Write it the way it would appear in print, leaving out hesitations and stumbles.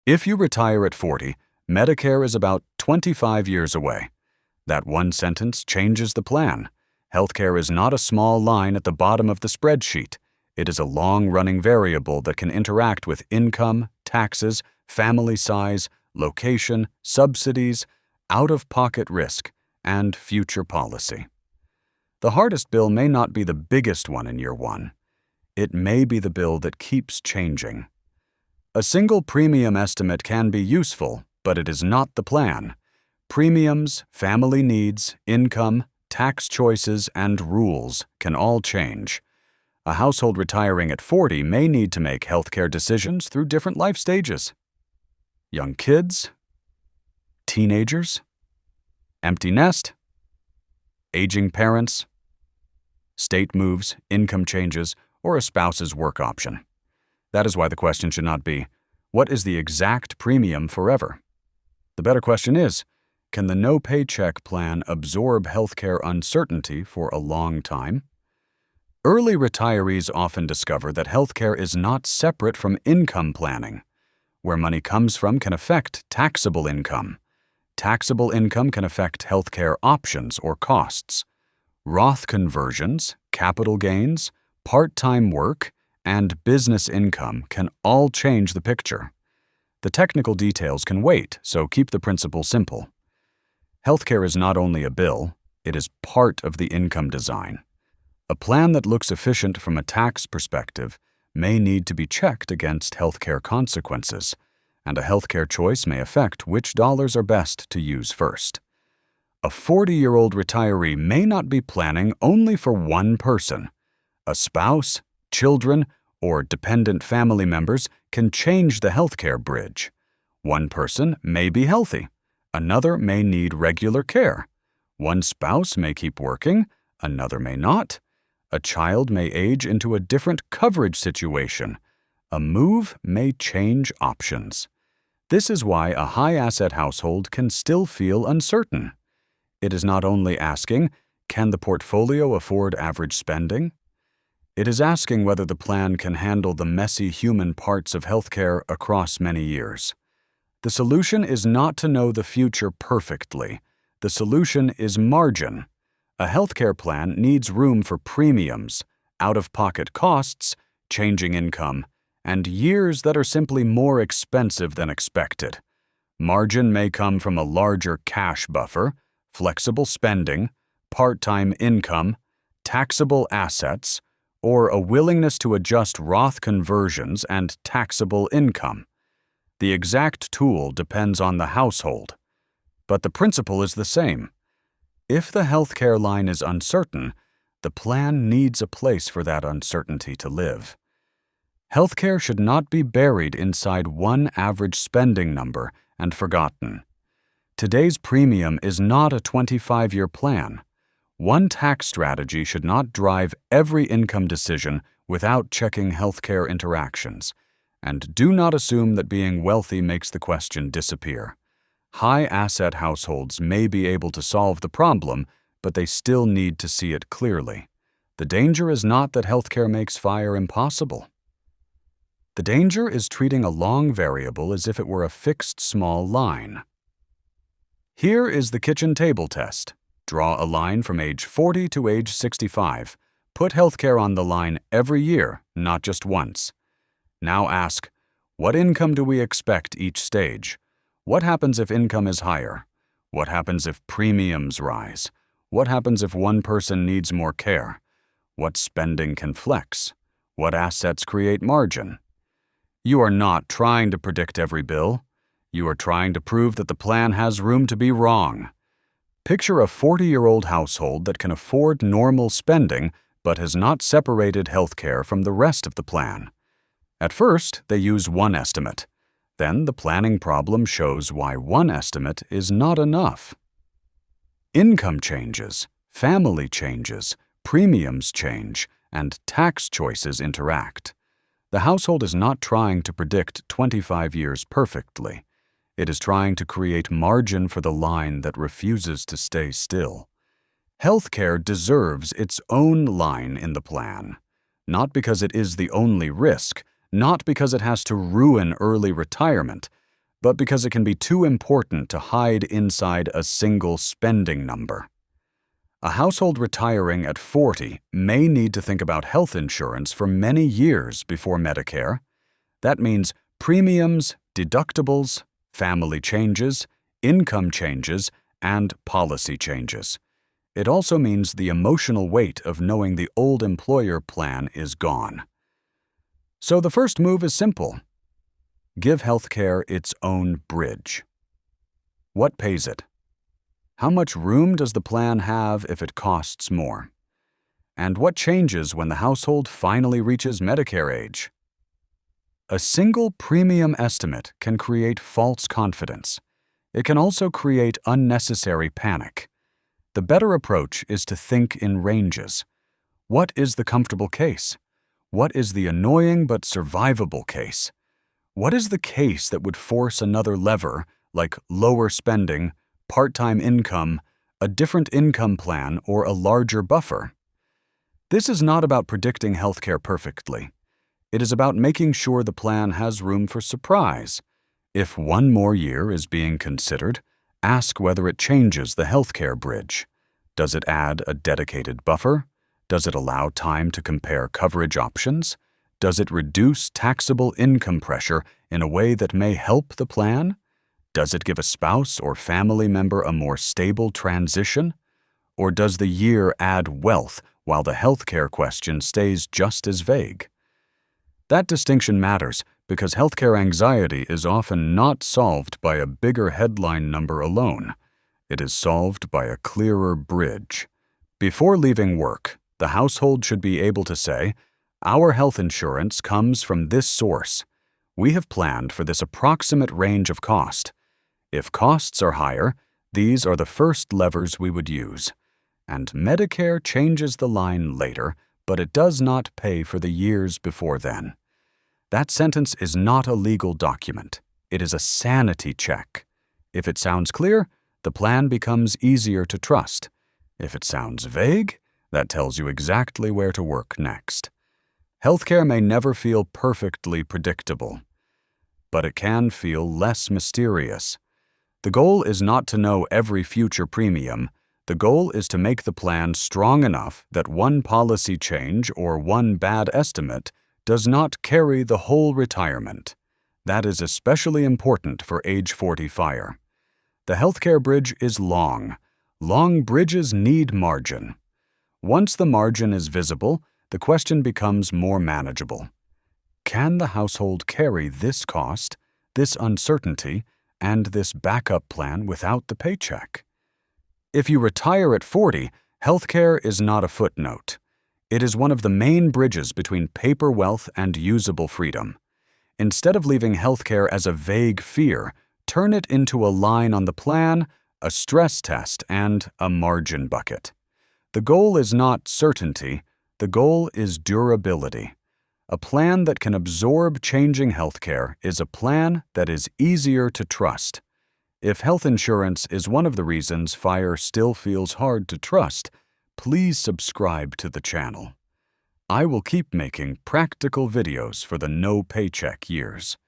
If you retire at 40, Medicare is about 25 years away. That one sentence changes the plan. Healthcare is not a small line at the bottom of the spreadsheet. It is a long-running variable that can interact with income, taxes, family size, location, subsidies, out-of-pocket risk, and future policy. The hardest bill may not be the biggest one in year one. It may be the bill that keeps changing. A single premium estimate can be useful, but it is not the plan. Premiums, family needs, income, tax choices, and rules can all change. A household retiring at 40 may need to make healthcare decisions through different life stages. Young kids, teenagers, empty nest, aging parents, state moves, income changes, or a spouse's work option. That is why the question should not be, what is the exact premium forever? The better question is, can the no-paycheck plan absorb healthcare uncertainty for a long time? Early retirees often discover that healthcare is not separate from income planning. Where money comes from can affect taxable income. Taxable income can affect healthcare options or costs. Roth conversions, capital gains, part-time work, and business income can all change the picture. The technical details can wait, so keep the principle simple. Healthcare is not only a bill, it is part of the income design. A plan that looks efficient from a tax perspective may need to be checked against healthcare consequences, and a healthcare choice may affect which dollars are best to use first. A 40-year-old retiree may not be planning only for one person. A spouse, children, or dependent family members can change the healthcare bridge. One person may be healthy. Another may need regular care. One spouse may keep working, another may not. A child may age into a different coverage situation. A move may change options. This is why a high-asset household can still feel uncertain. It is not only asking, can the portfolio afford average spending? It is asking whether the plan can handle the messy human parts of healthcare across many years. The solution is not to know the future perfectly. The solution is margin. A healthcare plan needs room for premiums, out-of-pocket costs, changing income, and years that are simply more expensive than expected. Margin may come from a larger cash buffer, flexible spending, part-time income, taxable assets, or a willingness to adjust Roth conversions and taxable income. The exact tool depends on the household, but the principle is the same. If the healthcare line is uncertain, the plan needs a place for that uncertainty to live. Healthcare should not be buried inside one average spending number and forgotten. Today's premium is not a 25-year plan. One tax strategy should not drive every income decision without checking healthcare interactions. And do not assume that being wealthy makes the question disappear. High-asset households may be able to solve the problem, but they still need to see it clearly. The danger is not that healthcare makes FIRE impossible. The danger is treating a long variable as if it were a fixed small line. Here is the kitchen table test. Draw a line from age 40 to age 65. Put healthcare on the line every year, not just once. Now ask, what income do we expect each stage? What happens if income is higher? What happens if premiums rise? What happens if one person needs more care? What spending can flex? What assets create margin? You are not trying to predict every bill. You are trying to prove that the plan has room to be wrong. Picture a 40-year-old household that can afford normal spending but has not separated healthcare from the rest of the plan. At first, they use one estimate. Then the planning problem shows why one estimate is not enough. Income changes, family changes, premiums change, and tax choices interact. The household is not trying to predict 25 years perfectly. It is trying to create margin for the line that refuses to stay still. Healthcare deserves its own line in the plan, not because it is the only risk, not because it has to ruin early retirement, but because it can be too important to hide inside a single spending number. A household retiring at 40 may need to think about health insurance for many years before Medicare. That means premiums, deductibles, family changes, income changes, and policy changes. It also means the emotional weight of knowing the old employer plan is gone. So the first move is simple. Give healthcare its own bridge. What pays it? How much room does the plan have if it costs more? And what changes when the household finally reaches Medicare age? A single premium estimate can create false confidence. It can also create unnecessary panic. The better approach is to think in ranges. What is the comfortable case? What is the annoying but survivable case? What is the case that would force another lever, like lower spending, part-time income, a different income plan, or a larger buffer? This is not about predicting healthcare perfectly. It is about making sure the plan has room for surprise. If one more year is being considered, ask whether it changes the healthcare bridge. Does it add a dedicated buffer? Does it allow time to compare coverage options? Does it reduce taxable income pressure in a way that may help the plan? Does it give a spouse or family member a more stable transition? Or does the year add wealth while the healthcare question stays just as vague? That distinction matters because healthcare anxiety is often not solved by a bigger headline number alone. It is solved by a clearer bridge. Before leaving work, the household should be able to say, "Our health insurance comes from this source. We have planned for this approximate range of cost. If costs are higher, these are the first levers we would use." And Medicare changes the line later, but it does not pay for the years before then. That sentence is not a legal document. It is a sanity check. If it sounds clear, the plan becomes easier to trust. If it sounds vague, that tells you exactly where to work next. Healthcare may never feel perfectly predictable, but it can feel less mysterious. The goal is not to know every future premium. The goal is to make the plan strong enough that one policy change or one bad estimate does not carry the whole retirement. That is especially important for age 40 fire. The healthcare bridge is long. Long bridges need margin. Once the margin is visible, the question becomes more manageable. Can the household carry this cost, this uncertainty, and this backup plan without the paycheck? If you retire at 40, healthcare is not a footnote. It is one of the main bridges between paper wealth and usable freedom. Instead of leaving healthcare as a vague fear, turn it into a line on the plan, a stress test, and a margin bucket. The goal is not certainty. The goal is durability. A plan that can absorb changing healthcare is a plan that is easier to trust. If health insurance is one of the reasons fire still feels hard to trust, please subscribe to the channel. I will keep making practical videos for the no paycheck years.